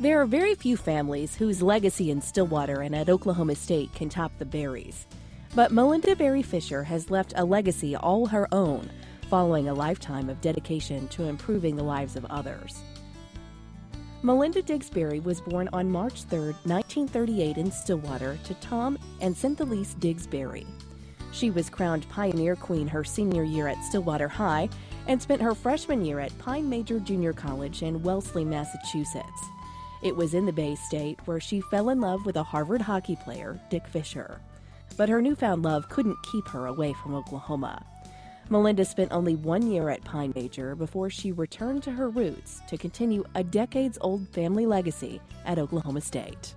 There are very few families whose legacy in Stillwater and at Oklahoma State can top the Berries. But Malinda Berry Fischer has left a legacy all her own, following a lifetime of dedication to improving the lives of others. Malinda Diggs Berry was born on March 3, 1938 in Stillwater to Tom and Cynthalise Diggs Berry. She was crowned Pioneer Queen her senior year at Stillwater High and spent her freshman year at Pine Manor Junior College in Wellesley, Massachusetts. It was in the Bay State where she fell in love with a Harvard hockey player, Dick Fischer. But her newfound love couldn't keep her away from Oklahoma. Malinda spent only 1 year at Pine Manor before she returned to her roots to continue a decades-old family legacy at Oklahoma State.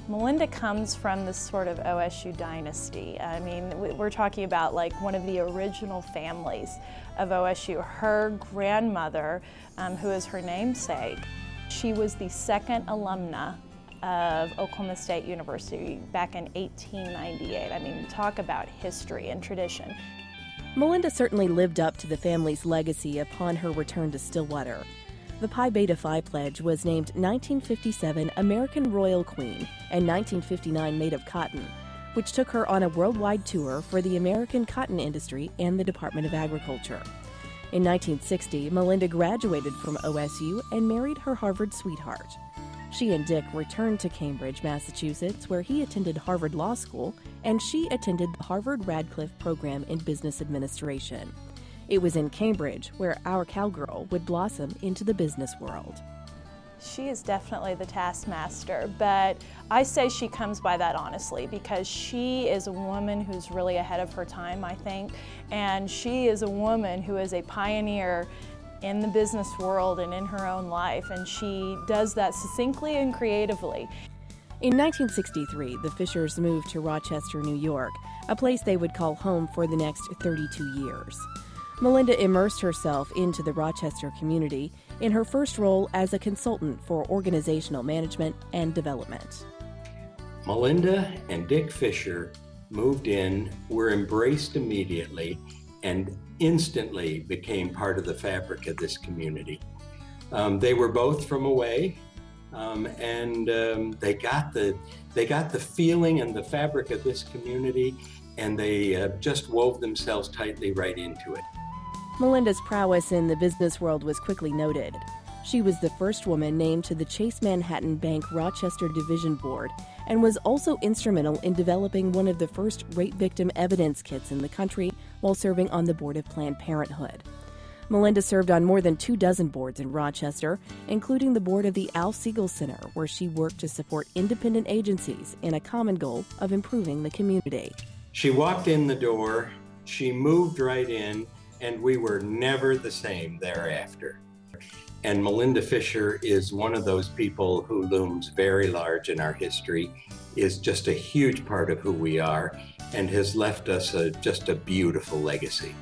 Malinda comes from this sort of OSU dynasty. I mean, we're talking about like one of the original families of OSU. Her grandmother, who is her namesake, she was the second alumna of Oklahoma State University back in 1898. I mean, talk about history and tradition. Malinda certainly lived up to the family's legacy upon her return to Stillwater. The Pi Beta Phi Pledge was named 1957 American Royal Queen and 1959 Maid of Cotton, which took her on a worldwide tour for the American cotton industry and the Department of Agriculture. In 1960, Malinda graduated from OSU and married her Harvard sweetheart. She and Dick returned to Cambridge, Massachusetts, where he attended Harvard Law School, and she attended the Harvard-Radcliffe Program in Business Administration. It was in Cambridge where our cowgirl would blossom into the business world. She is definitely the taskmaster, but I say she comes by that honestly because she is a woman who's really ahead of her time, I think, and she is a woman who is a pioneer in the business world and in her own life, and she does that succinctly and creatively. In 1963, the Fischers moved to Rochester, New York, a place they would call home for the next 32 years. Malinda immersed herself into the Rochester community in her first role as a consultant for organizational management and development. Malinda and Dick Fischer moved in, were embraced immediately, and instantly became part of the fabric of this community. They were both from away, and they got the feeling and the fabric of this community, and they just wove themselves tightly right into it. Malinda's prowess in the business world was quickly noted. She was the first woman named to the Chase Manhattan Bank Rochester Division Board and was also instrumental in developing one of the first rape victim evidence kits in the country while serving on the board of Planned Parenthood. Malinda served on more than 24 boards in Rochester, including the board of the Al Sigl Center, where she worked to support independent agencies in a common goal of improving the community. She walked in the door, she moved right in, and we were never the same thereafter. And Malinda Fischer is one of those people who looms very large in our history, is just a huge part of who we are, and has left us just a beautiful legacy.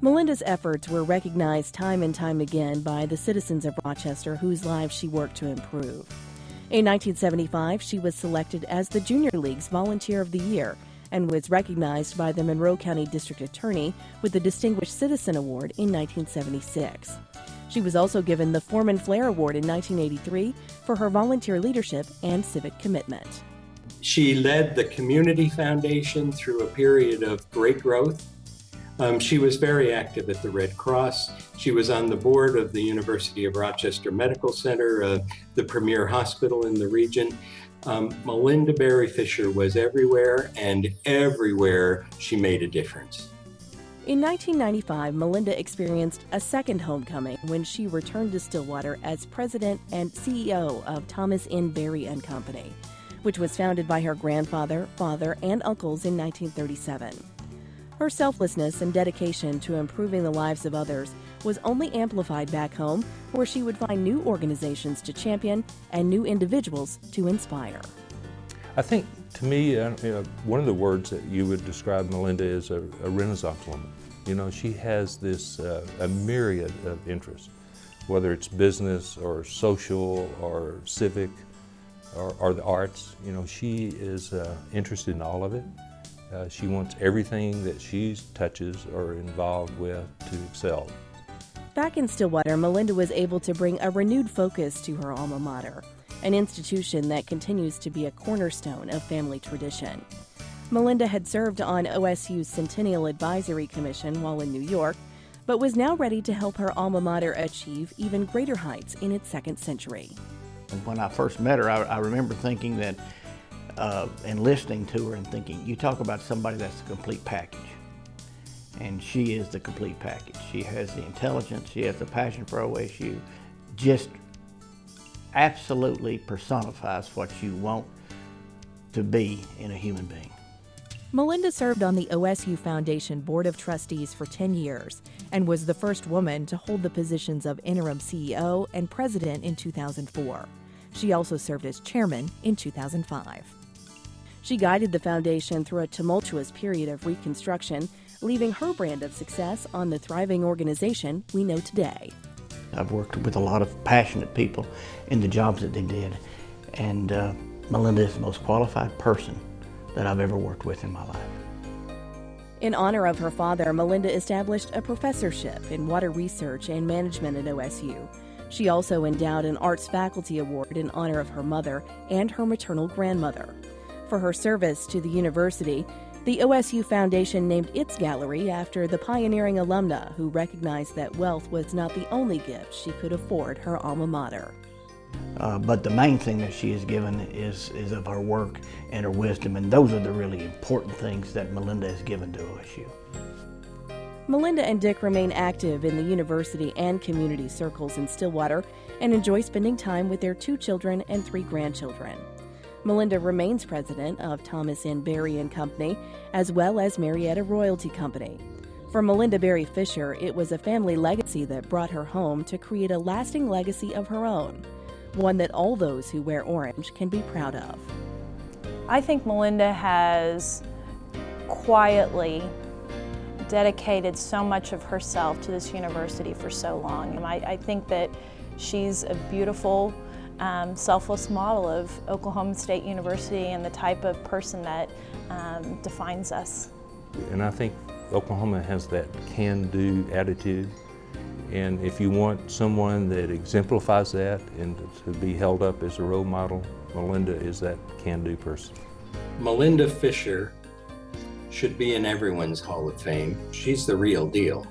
Malinda's efforts were recognized time and time again by the citizens of Rochester whose lives she worked to improve. In 1975, she was selected as the Junior League's Volunteer of the Year and was recognized by the Monroe County District Attorney with the Distinguished Citizen Award in 1976. She was also given the Foreman Flair Award in 1983 for her volunteer leadership and civic commitment. She led the Community Foundation through a period of great growth. She was very active at the Red Cross. She was on the board of the University of Rochester Medical Center, the premier hospital in the region. Malinda Berry Fischer was everywhere, and everywhere she made a difference. In 1995, Malinda experienced a second homecoming when she returned to Stillwater as president and CEO of Thomas N. Berry & Company, which was founded by her grandfather, father, and uncles in 1937. Her selflessness and dedication to improving the lives of others was only amplified back home, where she would find new organizations to champion and new individuals to inspire. I think, to me, one of the words that you would describe Malinda is a Renaissance woman. You know, she has this a myriad of interests, whether it's business or social or civic or the arts. You know, she is interested in all of it. She wants everything that she touches or involved with to excel. Back in Stillwater, Malinda was able to bring a renewed focus to her alma mater, an institution that continues to be a cornerstone of family tradition. Malinda had served on OSU's Centennial Advisory Commission while in New York, but was now ready to help her alma mater achieve even greater heights in its second century. When I first met her, I remember thinking that, and listening to her and thinking, you talk about somebody that's a complete package. And she is the complete package. She has the intelligence, she has the passion for OSU, just absolutely personifies what you want to be in a human being. Malinda served on the OSU Foundation Board of Trustees for 10 years and was the first woman to hold the positions of interim CEO and president in 2004. She also served as chairman in 2005. She guided the foundation through a tumultuous period of reconstruction, leaving her brand of success on the thriving organization we know today. I've worked with a lot of passionate people in the jobs that they did, and Malinda is the most qualified person that I've ever worked with in my life. In honor of her father, Malinda established a professorship in water research and management at OSU. She also endowed an Arts Faculty Award in honor of her mother and her maternal grandmother. For her service to the university, the OSU Foundation named its gallery after the pioneering alumna who recognized that wealth was not the only gift she could afford her alma mater. But the main thing that she has given is of her work and her wisdom, and those are the really important things that Malinda has given to OSU. Malinda and Dick remain active in the university and community circles in Stillwater and enjoy spending time with their 2 children and 3 grandchildren. Malinda remains president of Thomas N. Berry & Company, as well as Marietta Royalty Company. For Malinda Berry Fischer, it was a family legacy that brought her home to create a lasting legacy of her own, one that all those who wear orange can be proud of. I think Malinda has quietly dedicated so much of herself to this university for so long. And I think that she's a beautiful, selfless model of Oklahoma State University and the type of person that defines us. And I think Oklahoma has that can-do attitude. And if you want someone that exemplifies that and to be held up as a role model, Malinda is that can-do person. Malinda Fischer should be in everyone's Hall of Fame. She's the real deal.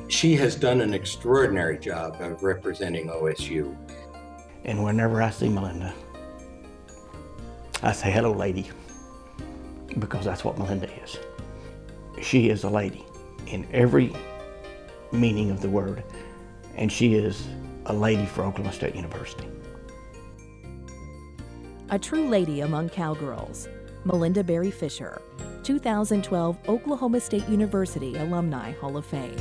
She has done an extraordinary job of representing OSU. And whenever I see Malinda, I say, hello, lady, because that's what Malinda is. She is a lady in every meaning of the word, and she is a lady for Oklahoma State University. A true lady among cowgirls, Malinda Berry Fischer, 2012 Oklahoma State University Alumni Hall of Fame.